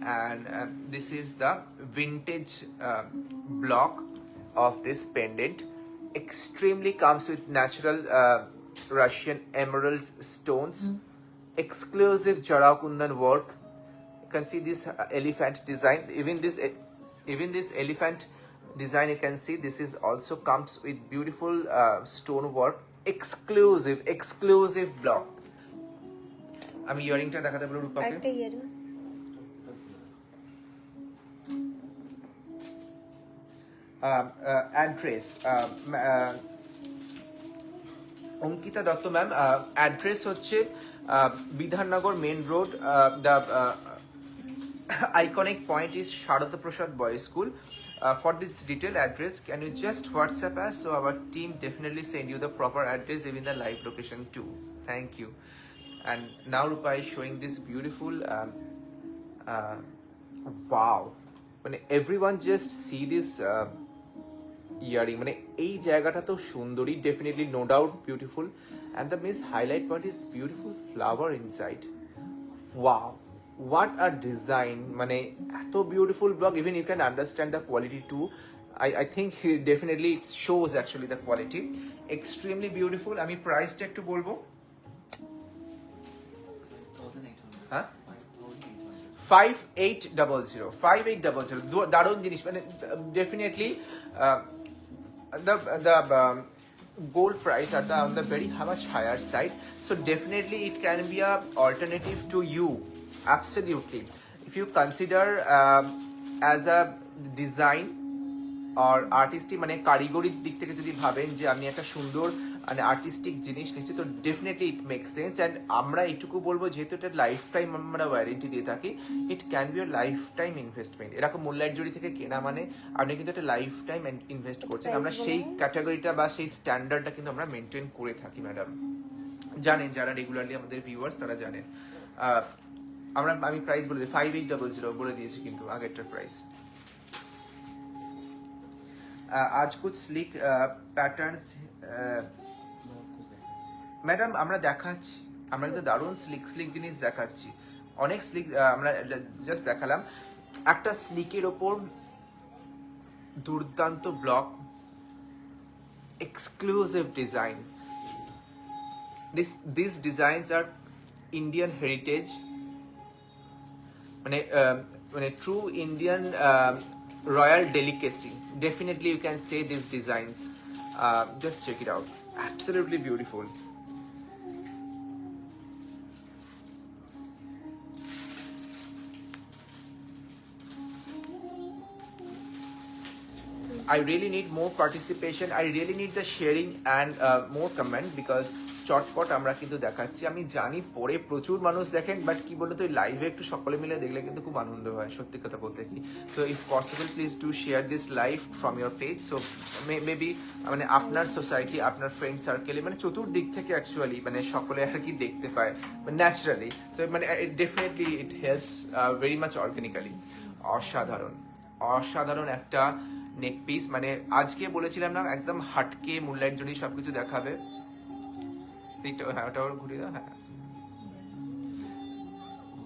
and this is the vintage block of this pendant. Extremely comes with natural Russian emerald stones, exclusive Jarakundan work. You can see this elephant design. Even this elephant design, you can see this is also comes with beautiful stone work. Exclusive block. আমি ইয়ারিংটা দেখাতে বলবো রূপাকে। একটা earring address Ankita Dutta ma'am, address হচ্ছে Bidhannagar main road. The iconic point is Sharada Prasad Boys School. For this detailed address, can you just WhatsApp us, so our team definitely send you the proper address, even the live location too. Thank you. And now Rupa is showing this beautiful wow, মানে everyone just see this earring, মানে এই জায়গাটা তো সুন্দরী, definitely no doubt beautiful, and the miss highlight point is beautiful flower inside. Wow, what a design, মানে এত beautiful block, even you can understand the quality too. I think definitely it shows actually the quality. Extremely beautiful. আমি প্রাইসটা একটু বলবো। হ্যাঁ, 5800 দারুণ জিনিস, মানে definitely the gold price are on the very much higher side, so definitely it can be a alternative to you. Absolutely, if you consider as a design or artistic, মানে কারিগরির দিক থেকে যদি ভাবেন যে আমি একটা সুন্দর মানে আর্টিস্টিক জিনিস নিচ্ছি, তো definitely it make sense. And আমরা এইটুকু বলবো, যেহেতু এটা লাইফ টাইম আমরা ওয়ারেন্টি দিয়ে থাকি, it can be life time investment. এরকম মোল্লাইট জুড়ি থেকে কেনা মানে আপনি কিন্তু একটা লাইফ টাইম ইনভেস্ট করছেন। আমরা সেই ক্যাটাগরিটা বা সেই স্ট্যান্ডার্ডটা কিন্তু আমরা মেনটেন করে থাকি ম্যাডাম, জানেন যারা রেগুলারলি আমাদের ভিউয়ার্স তারা জানেন। আমি প্রাইস বলে দিই, 5800 বলে দিয়েছি কিন্তু আগেরটার প্রাইস। আজ কুছ স্লিক প্যাটার্নস ম্যাডাম আমরা দেখাচ্ছি, আমরা কিন্তু দারুণ স্লিক জিনিস দেখাচ্ছি, অনেক স্লিক আমরা জাস্ট দেখালাম। একটা স্লিকের ওপর দুর্দান্ত block, exclusive design. This designs are Indian heritage, মানে true Indian royal delicacy. Definitely you can say these designs, just check it out, absolutely beautiful. I really need more participation, I really need the sharing and more comment, because চটপট আমরা কিন্তু দেখাচ্ছি। আমি জানি পরে প্রচুর মানুষ দেখেন, বাট কি বলতো ওই লাইভে একটু সকলে মিলে দেখলে কিন্তু খুব আনন্দ হয়, সত্যি কথা বলতে কি। তো if possible please do share this live from your page, so maybe মানে আপনার সোসাইটি, আপনার ফ্রেন্ড সার্কেলে, মানে চতুর্দিক থেকে অ্যাকচুয়ালি মানে সকলে আর কি দেখতে পায় ন্যাচারালি। তো মানে definitely it helps very much organically. অসাধারণ একটা নেক পিস, মানে আজকে বলেছিলাম না একদম হাটকে মুনলাইট জড়ি সবকিছু দেখাবে। হ্যাঁ, ওটা ঘুরিয়ে দাও। হ্যাঁ,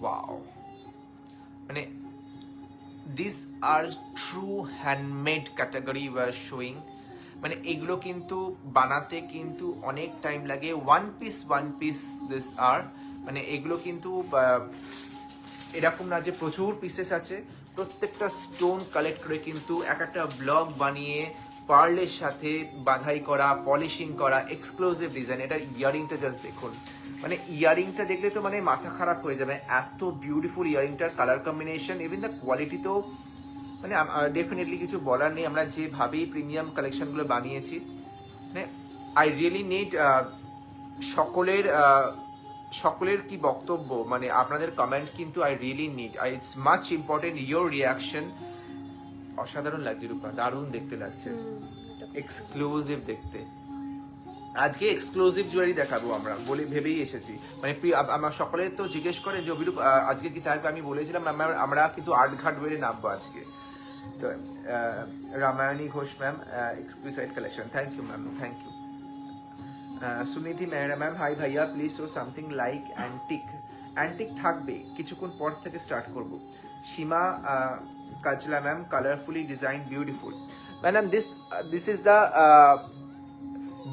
ওয়াও, মানে this are true handmade category you are showing. মানে এগুলো কিন্তু বানাতে কিন্তু অনেক টাইম লাগে। ওয়ান পিস দিস আর, মানে এগুলো কিন্তু এরকম না যে প্রচুর পিসেস আছে, প্রত্যেকটা স্টোন কালেক্ট করে কিন্তু একটা ব্লক বানিয়ে পার্লের সাথে বাধাই করা, পলিশিং করা, এক্সক্লুসিভ ডিজাইন। এটা ইয়ারিংটা জাস্ট দেখুন, মানে ইয়ারিংটা দেখলে তো মানে মাথা খারাপ হয়ে যাবে, এত বিউটিফুল ইয়ারিংটার colour combination, even the quality তো মানে ডেফিনেটলি কিছু বলার নেই। আমরা যেভাবেই প্রিমিয়াম কালেকশনগুলো বানিয়েছি, মানে আই রিয়েলি নিড সকলের কি বক্তব্য, মানে আপনাদের কমেন্ট কিন্তু I really need, it's much important your reaction. অসাধারণ লাগছে রূপা, দারুণ দেখতে লাগছে, এক্সক্লুসিভ দেখতে। আজকে এক্সক্লুসিভ জুয়েলারি দেখাবো আমরা বলে ভেবেই এসেছি। মানে আমার সকলে তো জিজ্ঞেস করে যে অভিরূপ আজকে কি থাকবে, আমি বলেছিলাম আমরা কিন্তু আটঘাট বেড়ে নামবো আজকে। তো Ramayani Ghosh ma'am, exclusive collection, thank you ma'am, thank you. Sunidhi Mehra ma'am, hi bhaiya, please show something like antique থাকবে, কিছুক্ষণ পর থেকে স্টার্ট করব। Seema Kajla ma'am, colourfully design, beautiful. Madam this is the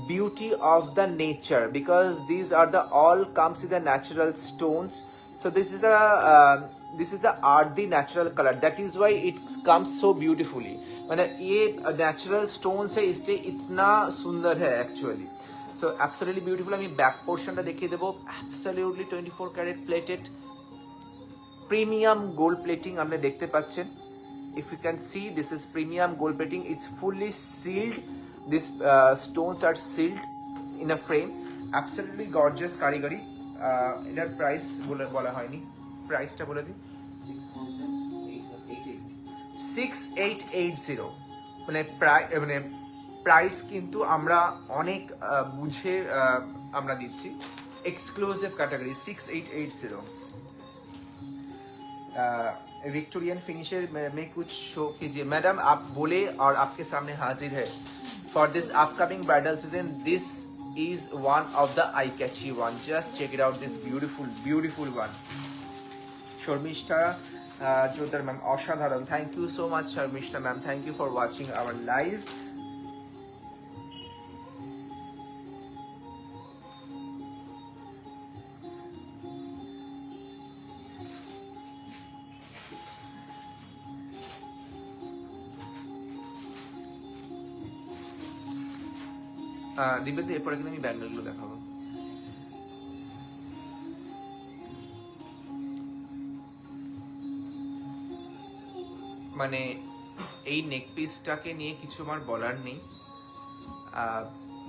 beauty of the nature, because these are the all comes with the natural stones. So this is the earthy natural color, that is why it comes so beautifully. मतलब ये natural stones है इसलिए इतना सुंदर है actually. So absolutely beautiful. আমি back portion টা দেখিয়ে দেবো। Absolutely 24 carat plated premium gold plating আপনি দেখতে পাচ্ছেন। If you can see, this is premium gold plating. It's fully sealed. These stones are sealed in a frame. Absolutely gorgeous কারিগরি। এটার price বলা হয়নি, প্রাইসটা বলে দিন। 6880 মানে প্রাইস কিন্তু আমরা অনেক বুঝে আমরা দিচ্ছি। Exclusive category 6880। विक्टोरियन फिनिशर में कुछ शो कीजिए। मैडम आप बोले और आपके सामने हाजिर है। For this upcoming bridal season this is one of the eye-catchy one. Just check it out, this beautiful one. Sharmishta Jodhar ma'am, অসাধারণ। Thank you so much Sharmishta ma'am, thank you for watching our live. দিব্যতে এরপরে কিন্তু আমি ব্যাঙ্গলগুলো দেখাবো। মানে এই নেক পিসটাকে নিয়ে কিছু আমার বলার নেই।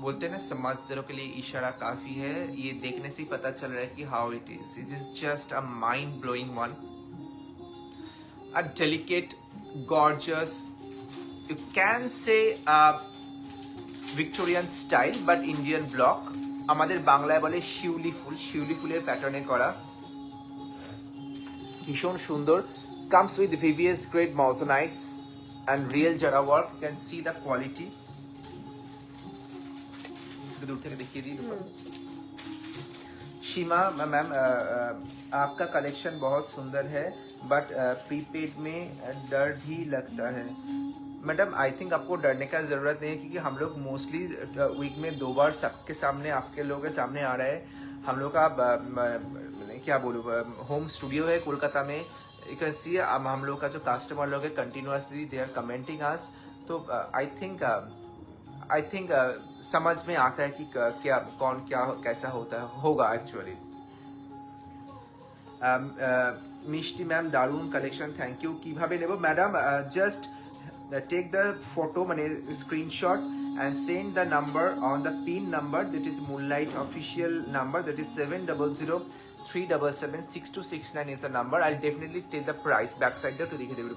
बोलते हैं ना समझदारों के लिए इशारा काफी है। ये देखने से ही पता चल रहा है कि how it is just a mind blowing one, a delicate gorgeous, you can say Victorian style but Indian block. আমাদের বাংলায় বলে শিউলি ফুলের প্যাটার্নে করা, ভীষণ সুন্দর। Comes with VVS grade moissanites and real zari work. Can see the quality. दूर থেকে দেখিয়ে দিই। सीमा मैम आपका कलेक्शन बहुत सुंदर है बट प्रीपेड में डर भी लगता है। मैडम आई थिंक आपको डरने का ज़रूरत नहीं है, क्योंकि हम लोग मोस्टली वीक में 2 बार सबके सामने, आपके लोगों के सामने आ रहा है। हम लोग का क्या बोलूँ होम स्टूडियो है कोलकाता में। यू कैन सी हम लोग का जो कस्टमर लोग है कंटिन्यूसली दे आर कमेंटिंग आस। तो आई थिंक समझ में आता है कि क्या कौन क्या कैसा होगा एक्चुअली। मिष्टी मैम दारुण कलेक्शन, थैंक यू। কিভাবে নেব madam? Just take the photo মানে screenshot and send the number on the pin number, that is Moonlight official number, that is 7003776269 is the number. I'll definitely tell the price backside there to dekhe debe।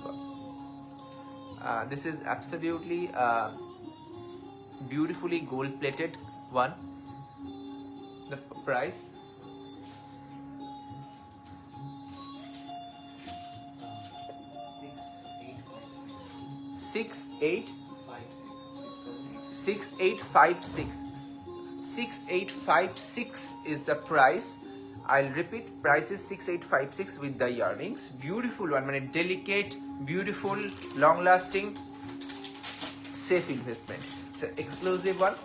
This is absolutely beautifully gold plated one. The price 6856 is the price. I'll repeat, price is 6856 with the earrings. Beautiful one, মানে delicate, beautiful, long lasting, safe investment. It's an exclusive one.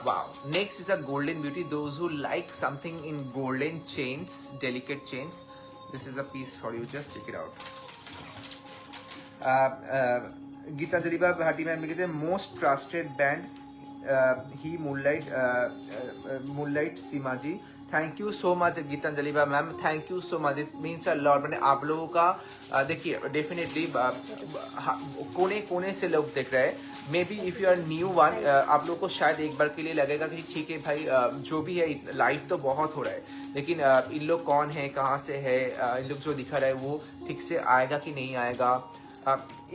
Wow. Next is a golden beauty. Those who like something in golden chains, delicate chains, this is a piece for you. Just check it out. Geetanjali Bhati ma'am लिखे most trusted brand ही moonlight Seema ji. Thank you so much Geetanjali ma'am, thank you so much. This means a lot. मैंने आप लोगों का देखिए definitely कोने कोने से लोग देख रहे हैं। Maybe if you are new one, आप लोगों को शायद एक बार के लिए लगेगा कि ठीक है भाई जो भी है लाइव तो बहुत हो रहा है, लेकिन इन लोग कौन है, कहाँ से है, इन लोग जो दिखा रहा है वो ठीक से आएगा कि नहीं आएगा।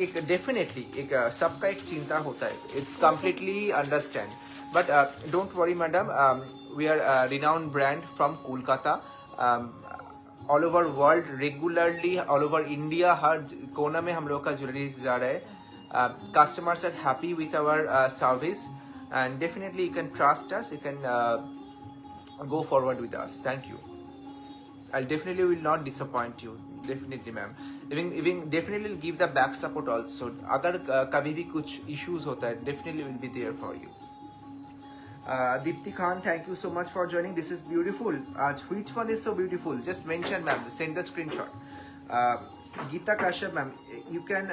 एक डेफिनेटली एक सबका एक चिंता होता है। It's completely understand, but don't worry madam, we are renowned brand from Kolkata. All over world regularly, all over India, हर कोना में हम लोग का ज्वेलरी जा रहा है। Customers are happy with our service and definitely you can trust us, you can go forward with us. Thank you. I'll definitely will not disappoint you. Definitely, ma'am. Even definitely will give the back support also. Agar kabhi bhi kuch issues hota hai, definitely will be there for you. Deepti Khan, thank you so much for joining. This is beautiful. Which one is so beautiful? Just mention, ma'am. Send the screenshot. Geeta Kashyap, ma'am. You can